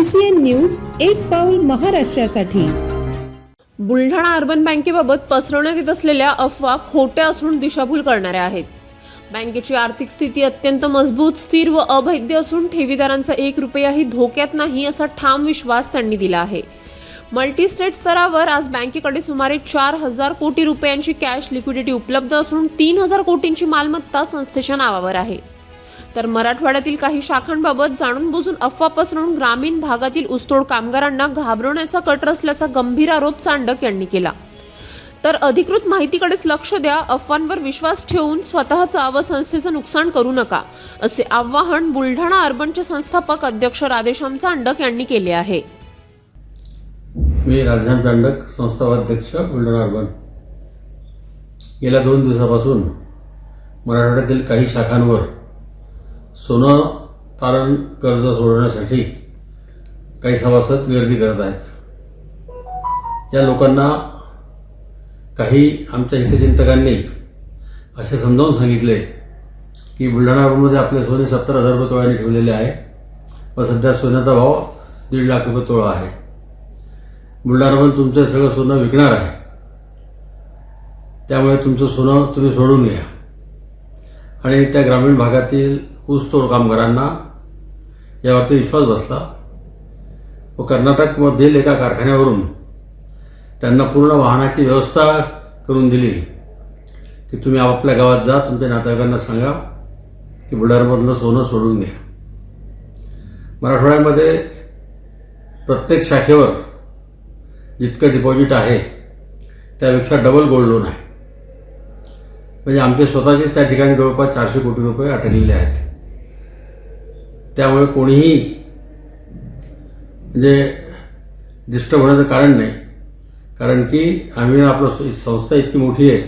CCN news, एक पाऊल महाराष्ट्रासाठी। बुलढाणा अर्बन बँकेबाबत पसरवण्यात येत असलेल्या अफवा खोट्या असून दिशाभूल करणाऱ्या आहेत। बँकेची आर्थिक स्थिती अत्यंत मजबूत, स्थिर व अभेद्य असून ठेवीदारांचा 1 रुपयाही धोक्यात नाही असा ठाम विश्वास त्यांनी दिला आहे। मल्टी स्टेट स्तरावर आज बँकेकडे सुमारे 4,000 कोटी रुपयांची कॅश लिक्विडिटी उपलब्ध असून 3,000 कोटींची मालमत्ता संस्थेच्या नावावर आहे। तर मराठवाड्यातील काही शाखांबाबत जाणून बुजून अफवा पसरवून ग्रामीण भागातील ऊसतोड कामगारांना घाबरवण्याचा कट रचल्याचा गंभीर आरोप चांडक यांनी केला। तर अधिकृत माहितीकडेच लक्ष द्या, अफवांवर विश्वास ठेवून स्वतःचा व संस्थेचं नुकसान करू नका, असे आवाहन बुलढाणा अर्बनचे संस्थापक अध्यक्ष राधेश्याम चांडक यांनी केले आहे। मी राधेश्याम चांडक, संस्थापक बुलढाणा अर्बन। गेल्या 2 दिवसापासून मराठवाड्यातील काही शाखांवर सोनं तारण कर्ज सोडवण्यासाठी काही सभासद गर्दी करत आहेत। या लोकांना काही आमच्या हितचिंतकांनी असे समजावून सांगितले की बुलढाणा अर्बनमध्ये आपले सोने 70,000 रुपये तोळ्याने ठेवलेले आहे व सध्या सोन्याचा भाव 1.5 लाख रुपये तोळा आहे। बुलढाणा अर्बन तुमचं सगळं सोनं विकणार आहे, त्यामुळे तुमचं सोनं तुम्ही सोडून घ्या। आणि त्या ग्रामीण भागातील ऊसतोड कामगारांना यावरती विश्वास बसला व कर्नाटकमधील एका कारखान्यावरून त्यांना पूर्ण वाहनाची व्यवस्था करून दिली की तुम्ही आपल्या गावात जा, तुमच्या नातेवाईकांना सांगा की बुलढाण्यामधलं सोनं सोडून घ्या। मराठवाड्यामध्ये प्रत्येक शाखेवर जितकं डिपॉझिट आहे त्यापेक्षा डबल गोल्ड लोन आहे। म्हणजे आमचे स्वतःचेच त्या ठिकाणी जवळपास 400 कोटी रुपये अटकलेले आहेत। त्यामुळे कोणीही म्हणजे डिस्टर्ब होण्याचं कारण नाही, कारण की आम्ही आपलं संस्था इतकी मोठी आहे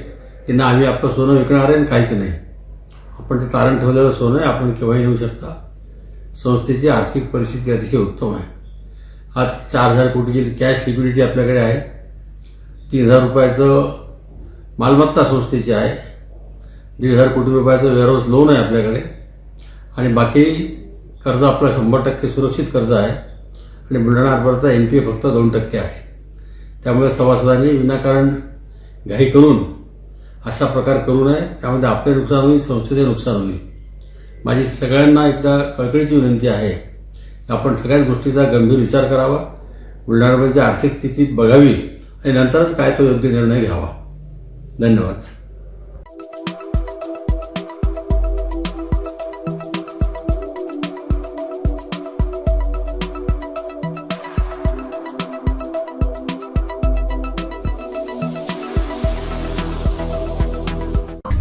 की ना आम्ही आपलं सोनं विकणार आहे आणि काहीच नाही। आपण ते तारण ठेवलेलं सोनं आहे, आपण केव्हाही नेऊ शकता। संस्थेची आर्थिक परिस्थिती अतिशय उत्तम आहे। आज 4,000 कोटीची कॅश लिक्विडिटी आपल्याकडे आहे, 3,000 रुपयाचं मालमत्ता संस्थेची आहे, 1,500 कोटी रुपयाचं वेअरहाऊस लोन आहे आपल्याकडे आणि बाकी कर्ज आपलं 100% सुरक्षित कर्ज आहे आणि बुलढाणा अर्बनचा NPA फक्त 2% आहे। त्यामुळे सभासदांनी विनाकारण घाई करून अशा प्रकार करू नये, त्यामध्ये आपले नुकसान होईल, संस्थेचे नुकसान होईल। माझी सगळ्यांना एकदा कळकळीची विनंती आहे की आपण सगळ्याच गोष्टीचा गंभीर विचार करावा, बुलढाणा अर्बनची आर्थिक स्थिती बघावी आणि नंतरच काय तो योग्य निर्णय घ्यावा। धन्यवाद।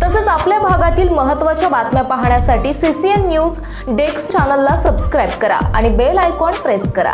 तसेच आपल्या भागातील महत्त्वाच्या बातम्या पाहण्यासाठी CCN न्यूज डेस्क चॅनलला सबस्क्राइब करा आणि बेल आयकॉन प्रेस करा।